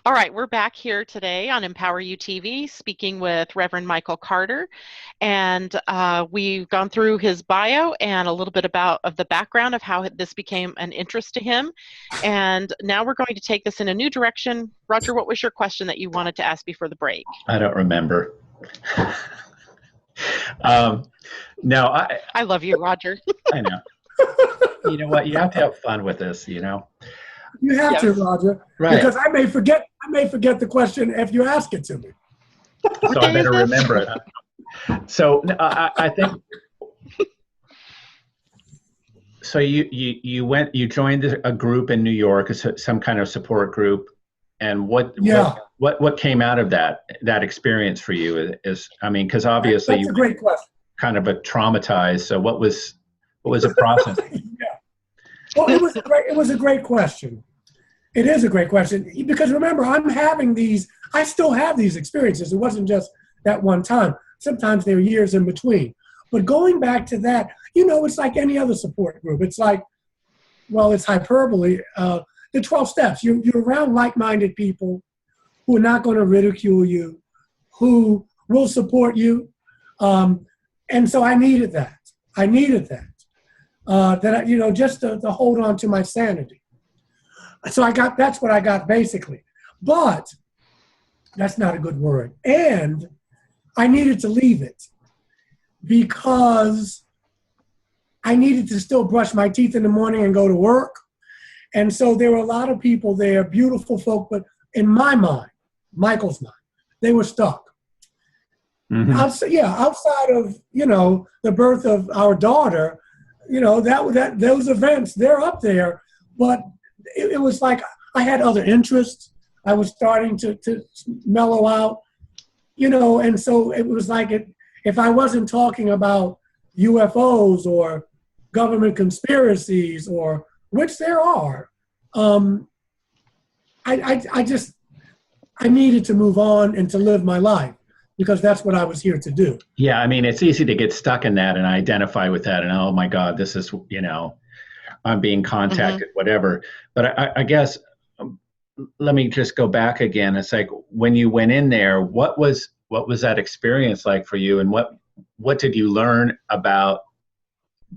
All right, we're back here today on Empower You TV speaking with Reverend Michael Carter. And we've gone through his bio and a little bit about of the background of how this became an interest to him. And now we're going to take this in a new direction. Roger, what was your question that you wanted to ask before the break? I don't remember. No, I love you, Roger. I know. You know what? You have to have fun with this, you know? You have to, Roger. Right. Because I may forget the question if you ask it to me. So I better remember it. Huh? So I think. So you joined a group in New York, some kind of support group, and what came out of that experience for you is I mean, because obviously that's a great question. Kind of a traumatized. So what was the process? Yeah. Well, it was a great question. It is a great question because remember, I still have these experiences. It wasn't just that one time. Sometimes there are years in between. But going back to that, it's like any other support group. It's like, well, it's hyperbole. The 12 steps. You're around like-minded people who are not going to ridicule you, who will support you. And so I needed that. Just to hold on to my sanity. So that's what I got basically. But that's not a good word. And I needed to leave it because I needed to still brush my teeth in the morning and go to work. And so there were a lot of people there, beautiful folk, but in my mind, Michael's mind, they were stuck. Mm-hmm. Outside of, the birth of our daughter, those events, they're up there, but it was like I had other interests. I was starting to mellow out, and so it was like if I wasn't talking about UFOs or government conspiracies, or which there are, I needed to move on and to live my life because that's what I was here to do. Yeah, I mean, it's easy to get stuck in that and identify with that and, oh my God, this is, I'm being contacted, whatever. But I guess, let me just go back again. It's like when you went in there, what was that experience like for you, and what did you learn about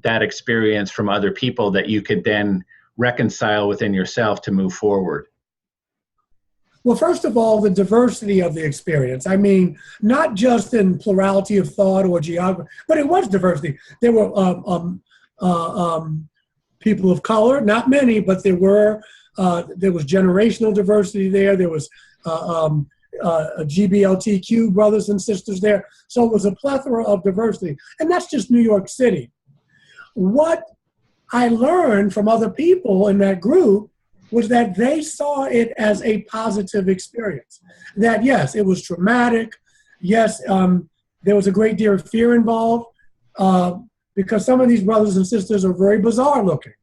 that experience from other people that you could then reconcile within yourself to move forward? Well, first of all, the diversity of the experience. I mean, not just in plurality of thought or geography, but it was diversity. There were people of color, not many, but there was generational diversity there. There was GBLTQ brothers and sisters there. So it was a plethora of diversity. And that's just New York City. What I learned from other people in that group was that they saw it as a positive experience. That yes, it was traumatic. Yes, there was a great deal of fear involved because some of these brothers and sisters are very bizarre looking.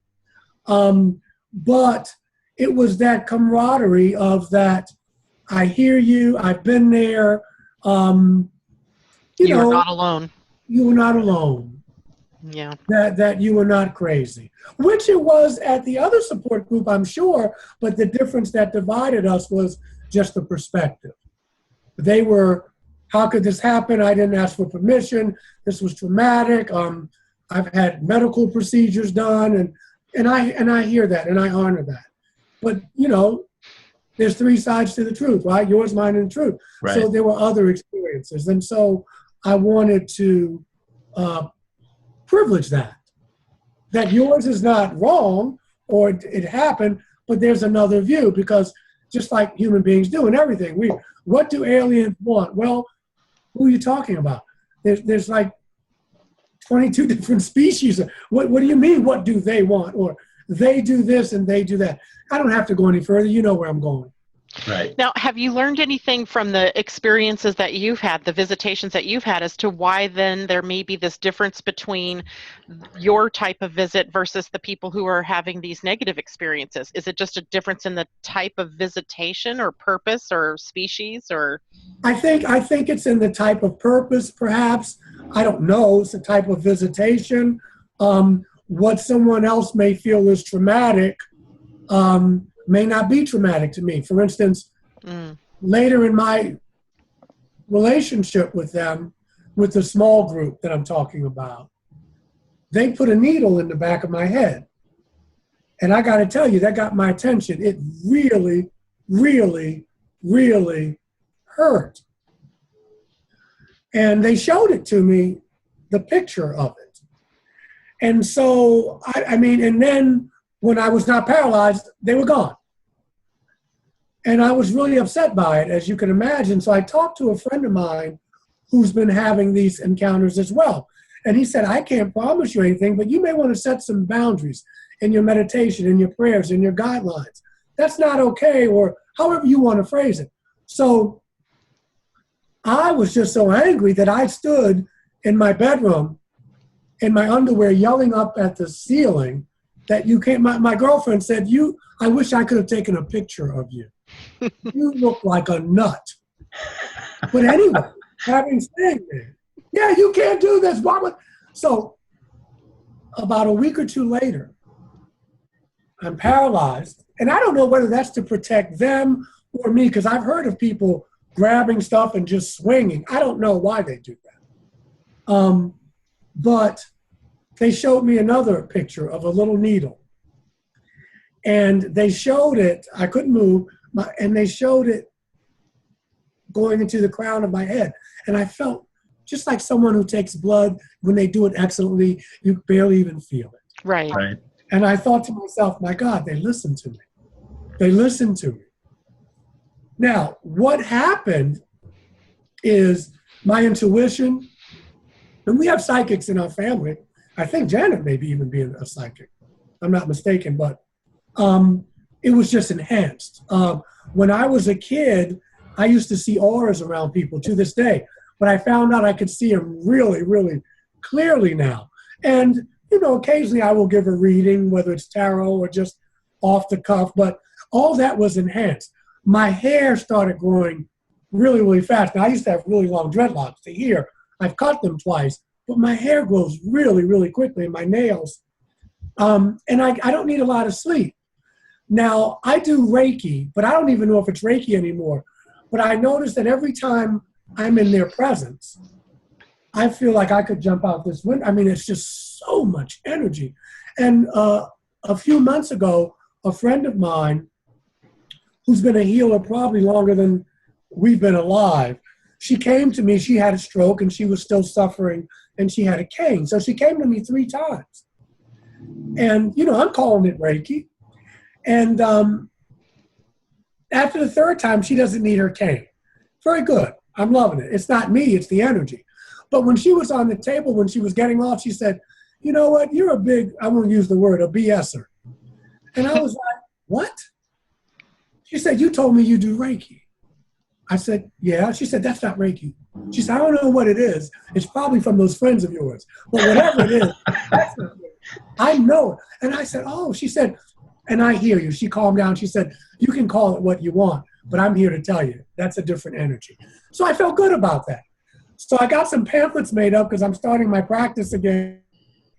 But it was that camaraderie of that, I hear you, I've been there. You're not alone. You were not alone. Yeah. That you were not crazy, which it was at the other support group, I'm sure, but the difference that divided us was just the perspective. They were, how could this happen? I didn't ask for permission. This was traumatic. I've had medical procedures done, and I hear that and I honor that. But there's three sides to the truth, right? Yours, mine, and the truth. Right. So there were other experiences, and so I wanted to privilege that yours is not wrong or it happened, but there's another view, because just like human beings do in everything, what do aliens want? Well, who are you talking about? There's like 22 different species. What do you mean, what do they want? Or they do this and they do that. I don't have to go any further. You know where I'm going. Right. Now, have you learned anything from the experiences that you've had, the visitations that you've had, as to why then there may be this difference between your type of visit versus the people who are having these negative experiences? Is it just a difference in the type of visitation or purpose or species, or? I think it's in the type of purpose, perhaps. I don't know. It's the type of visitation. What someone else may feel is traumatic may not be traumatic to me. For instance, later in my relationship with them, with the small group that I'm talking about, they put a needle in the back of my head. And I got to tell you, that got my attention. It really, really, really hurt. And they showed it to me, the picture of it. And so, I mean, and then when I was not paralyzed, they were gone. And I was really upset by it, as you can imagine. So I talked to a friend of mine who's been having these encounters as well. And he said, I can't promise you anything, but you may want to set some boundaries in your meditation, in your prayers, in your guidelines. That's not okay, or however you want to phrase it. So I was just so angry that I stood in my bedroom in my underwear yelling up at the ceiling that you can't, my girlfriend said, I wish I could have taken a picture of you. You look like a nut. But anyway, having said that, yeah, you can't do this. So about a week or two later, I'm paralyzed. And I don't know whether that's to protect them or me, because I've heard of people grabbing stuff and just swinging. I don't know why they do that. But they showed me another picture of a little needle. And they showed it, I couldn't move, and they showed it going into the crown of my head. And I felt just like someone who takes blood, when they do it excellently, you barely even feel it. Right. And I thought to myself, my God, they listened to me. They listened to me. Now, what happened is my intuition, and we have psychics in our family. I think Janet may be even being a psychic. I'm not mistaken, but it was just enhanced. When I was a kid, I used to see auras around people to this day, but I found out I could see them really, really clearly now. And, you know, occasionally I will give a reading, whether it's tarot or just off the cuff, but all that was enhanced. My hair started growing really, really fast. Now, I used to have really long dreadlocks to here. I've cut them twice, but my hair grows really, really quickly, and my nails. And I don't need a lot of sleep. Now, I do Reiki, but I don't even know if it's Reiki anymore. But I notice that every time I'm in their presence, I feel like I could jump out this window. I mean, it's just so much energy. And a few months ago, a friend of mine, who's been a healer probably longer than we've been alive, she came to me. She had a stroke, and she was still suffering, and she had a cane. So she came to me 3 times. And, you know, I'm calling it Reiki. And after the 3rd time, she doesn't need her cane. Very good. I'm loving it. It's not me, it's the energy. But when she was on the table, when she was getting off, she said, you know what, you're a big, I won't use the word, a BSer. And I was like, what? She said, you told me you do Reiki. I said, yeah. She said, that's not Reiki. She said, I don't know what it is. It's probably from those friends of yours. But whatever it is, that's not Reiki. I know it. And I said, oh, she said, and I hear you. She calmed down. She said, you can call it what you want, but I'm here to tell you, that's a different energy. So I felt good about that. So I got some pamphlets made up because I'm starting my practice again,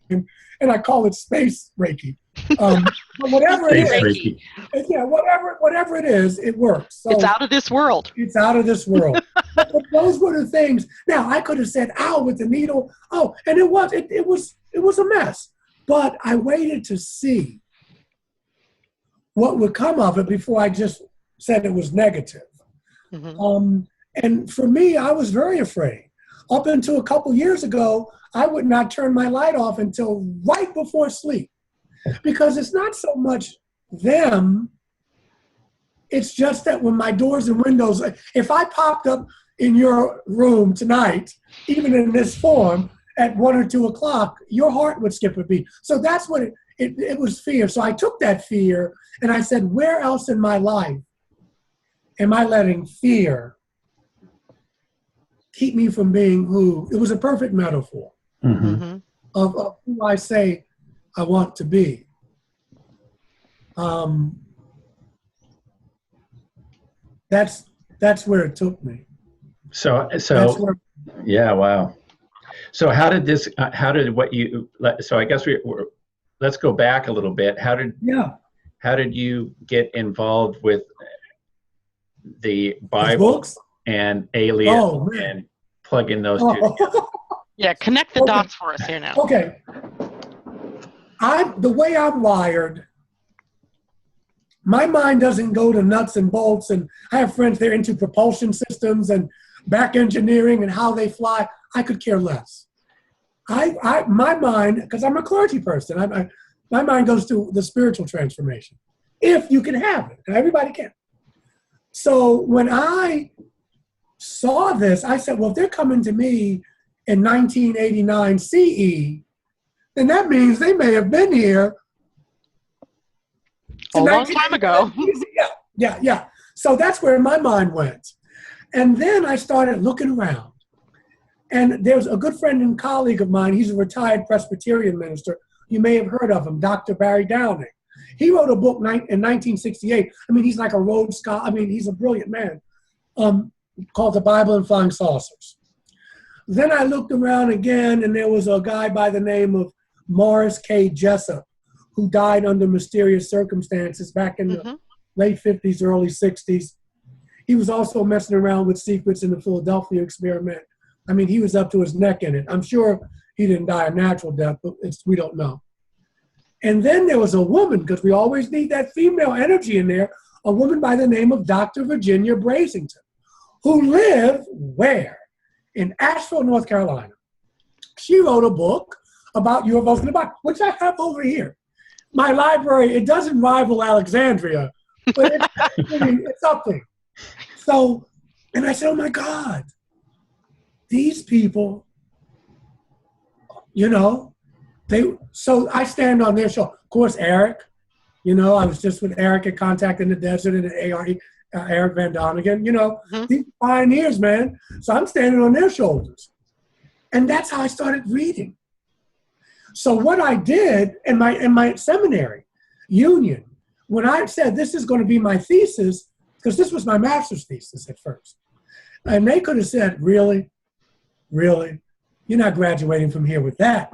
and I call it Space Reiki. But whatever it is, Reiki. yeah, whatever it is, it works. So it's out of this world. It's out of this world. But those were the things. Now I could have said, "Ow!" with the needle. Oh, and it was a mess. But I waited to see what would come of it before I just said it was negative. Mm-hmm. And for me, I was very afraid. Up until a couple years ago, I would not turn my light off until right before sleep, because it's not so much them. It's just that when my doors and windows, if I popped up in your room tonight, even in this form, at 1 or 2 o'clock, your heart would skip a beat. So that's what it was, fear. So I took that fear and I said, where else in my life am I letting fear keep me from being who? It was a perfect metaphor of who I say I want to be. That's where it took me. So yeah, wow. So how did what you, so I guess let's go back a little bit. Yeah. how did you get involved with the Those Bible books? and aliens Oh, man. and plugging those two together? Yeah, connect the Okay. dots for us here now. Okay. The way I'm wired, my mind doesn't go to nuts and bolts. And I have friends, they're into propulsion systems and back engineering and how they fly. I could care less. My mind, because I'm a clergy person, my mind goes to the spiritual transformation. If you can have it, and everybody can. So when I saw this, I said, well, if they're coming to me in 1989 CE, then that means they may have been here A long time ago. Yeah. So that's where my mind went. And then I started looking around. And there's a good friend and colleague of mine. He's a retired Presbyterian minister. You may have heard of him, Dr. Barry Downing. He wrote a book in 1968. I mean, he's like a Rhodes Scholar. I mean, he's a brilliant man, called The Bible and Flying Saucers. Then I looked around again, and there was a guy by the name of Morris K. Jessup, who died under mysterious circumstances back in the late 50s, early 60s. He was also messing around with secrets in the Philadelphia experiment. I mean, he was up to his neck in it. I'm sure he didn't die a natural death, but we don't know. And then there was a woman, because we always need that female energy in there, a woman by the name of Dr. Virginia Brasington, who lived where? In Asheville, North Carolina. She wrote a book about UFOs in the Bible, which I have over here. My library, it doesn't rival Alexandria, but it's up there. So, and I said, oh my God, these people, so I stand on their show. Of course, Eric, I was just with Eric at Contact in the Desert and at ARE, Eric Van Donigan, these pioneers, man. So I'm standing on their shoulders. And that's how I started reading. So what I did in my seminary, Union, when I said this is going to be my thesis, because this was my master's thesis at first, and they could have said, really? You're not graduating from here with that.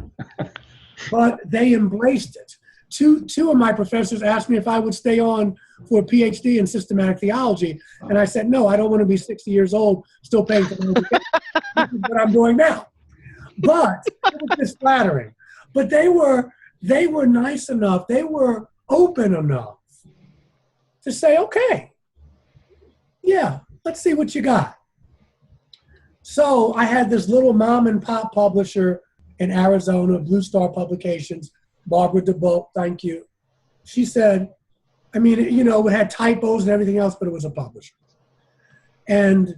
But they embraced it. Two of my professors asked me if I would stay on for a PhD in systematic theology, and I said, no, I don't want to be 60 years old still paying for my education. This is what I'm doing now. But it was just flattering. But they were nice enough, they were open enough to say, okay, yeah, let's see what you got. So I had this little mom and pop publisher in Arizona, Blue Star Publications, Barbara DeBolt, thank you. She said, I mean, it had typos and everything else, but it was a publisher. And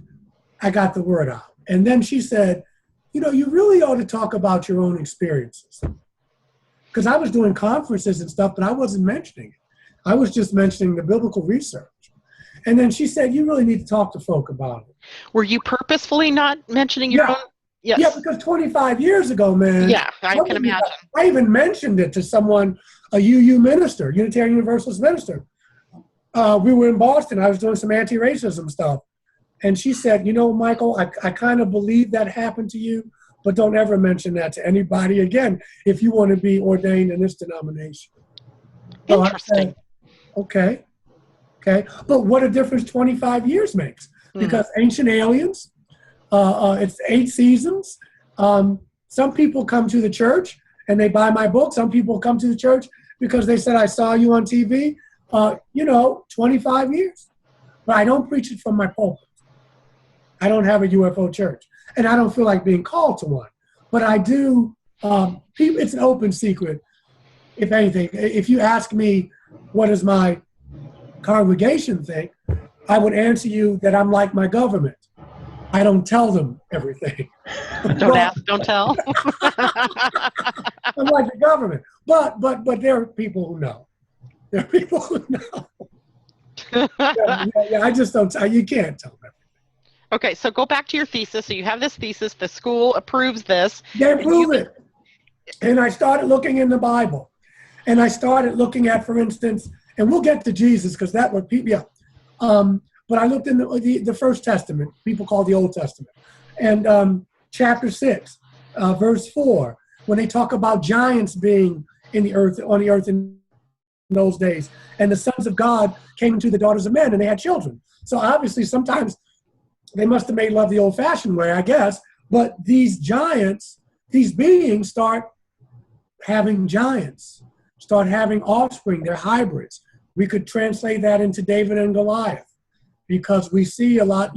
I got the word out. And then she said, you really ought to talk about your own experiences. Because I was doing conferences and stuff, but I wasn't mentioning it. I was just mentioning the biblical research. And then she said, you really need to talk to folk about it. Were you purposefully not mentioning your own? Yes. Yeah, because 25 years ago, man. Yeah, I can imagine. I even mentioned it to someone, a UU minister, Unitarian Universalist minister. We were in Boston. I was doing some anti-racism stuff. And she said, Michael, I kind of believe that happened to you, but don't ever mention that to anybody again if you want to be ordained in this denomination. So interesting. I said, okay. But what a difference 25 years makes. Because Ancient Aliens, it's 8 seasons. Some people come to the church and they buy my book. Some people come to the church because they said, I saw you on TV. 25 years. But I don't preach it from my pulpit. I don't have a UFO church. And I don't feel like being called to one. But I do, it's an open secret, if anything. If you ask me, what does my congregation think, I would answer you that I'm like my government. I don't tell them everything. Don't ask, don't tell. I'm like the government. But there are people who know. There are people who know. Yeah, I just don't tell. You can't tell them. Okay, so go back to your thesis. So you have this thesis. The school approves this. They approve it. And I started looking in the Bible. And I started looking at, for instance, and we'll get to Jesus because that would people, but I looked in the First Testament, people call the Old Testament, and chapter 6, verse 4, when they talk about giants being on the earth in in those days. And the sons of God came into the daughters of men, and they had children. So obviously, sometimes they must have made love the old-fashioned way, I guess. But these giants, these beings start having giants, start having offspring. They're hybrids. We could translate that into David and Goliath, because we see a lot,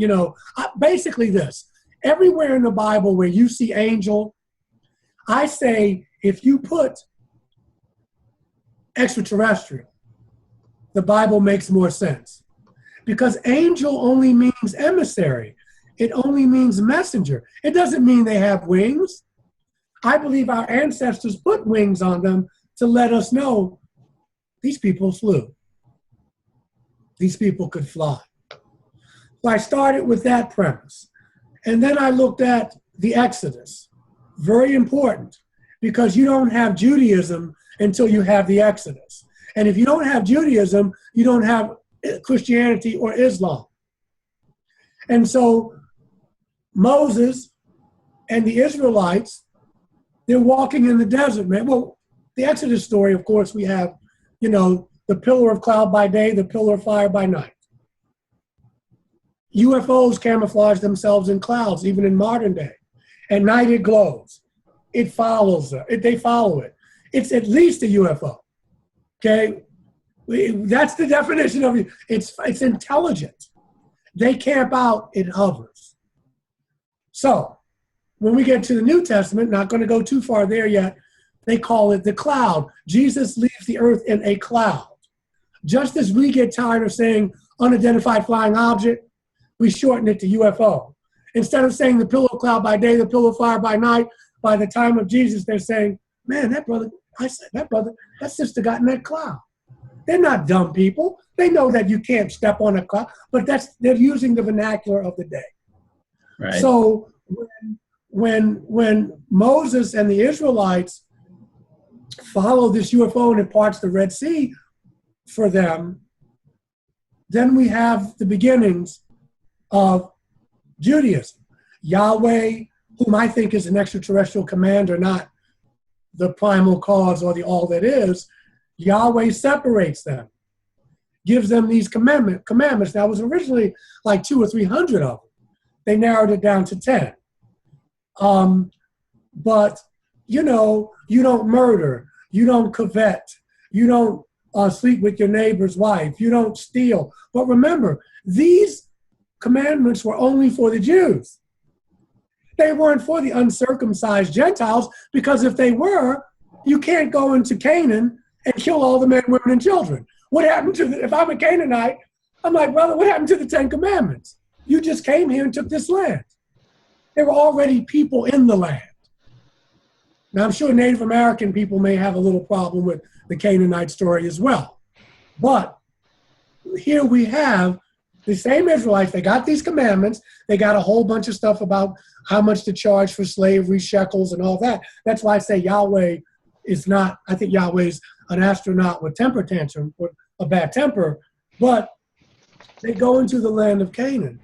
basically this. Everywhere in the Bible where you see angel, I say if you put extraterrestrial, the Bible makes more sense. Because angel only means emissary. It only means messenger. It doesn't mean they have wings. I believe our ancestors put wings on them to let us know these people flew. These people could fly. So I started with that premise. And then I looked at the Exodus. Very important, because you don't have Judaism until you have the Exodus. And if you don't have Judaism, you don't have Christianity or Islam. And so Moses and the Israelites, they're walking in the desert, man. Well, the Exodus story, of course, we have, the pillar of cloud by day, the pillar of fire by night. UFOs camouflage themselves in clouds, even in modern day. At night it glows. It follows them. They follow it. It's at least a UFO. Okay? That's the definition of it. It's intelligent. They camp out, it hovers. So, when we get to the New Testament, not going to go too far there yet, they call it the cloud. Jesus leaves the earth in a cloud. Just as we get tired of saying unidentified flying object, we shorten it to UFO. Instead of saying the pillar of cloud by day, the pillar of fire by night, by the time of Jesus, they're saying, man, that sister got in that cloud. They're not dumb people. They know that you can't step on a cloud, but they're using the vernacular of the day. Right. So when Moses and the Israelites follow this UFO and it parts the Red Sea for them, then we have the beginnings of Judaism. Yahweh, whom I think is an extraterrestrial commander, not the primal cause or the all that is, Yahweh separates them, gives them these commandments. Now, it was originally like 200 or 300 of them. They narrowed it down to 10. But, you don't murder, you don't covet, you don't sleep with your neighbor's wife, you don't steal. But remember, these commandments were only for the Jews. They weren't for the uncircumcised Gentiles, because if they were, you can't go into Canaan and kill all the men, women, and children. What happened to if I'm a Canaanite, I'm like, brother, what happened to the 10 Commandments? You just came here and took this land. There were already people in the land. Now, I'm sure Native American people may have a little problem with the Canaanite story as well. But here we have the same Israelites. They got these commandments. They got a whole bunch of stuff about how much to charge for slavery, shekels, and all that. That's why I say Yahweh is not, I think Yahweh's an astronaut with temper tantrum, with a bad temper. But they go into the land of Canaan,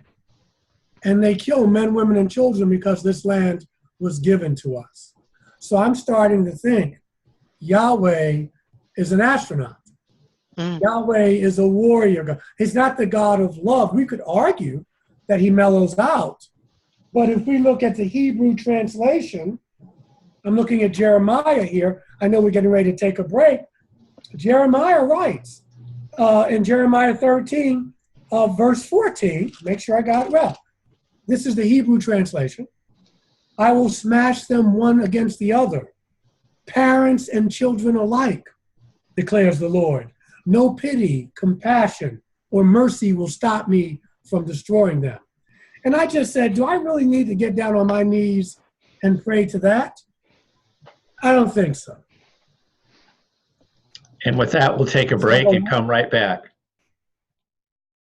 and they kill men, women, and children because this land was given to us. So I'm starting to think Yahweh is an astronaut. Yahweh is a warrior God. He's not the God of love. We could argue that he mellows out. But if we look at the Hebrew translation, I'm looking at Jeremiah here. I know we're getting ready to take a break. Jeremiah writes in Jeremiah 13, verse 14, make sure I got it right. This is the Hebrew translation. I will smash them one against the other, parents and children alike, declares the Lord. No pity, compassion, or mercy will stop me from destroying them. And I just said, do I really need to get down on my knees and pray to that? I don't think so. And with that, we'll take a break and come right back.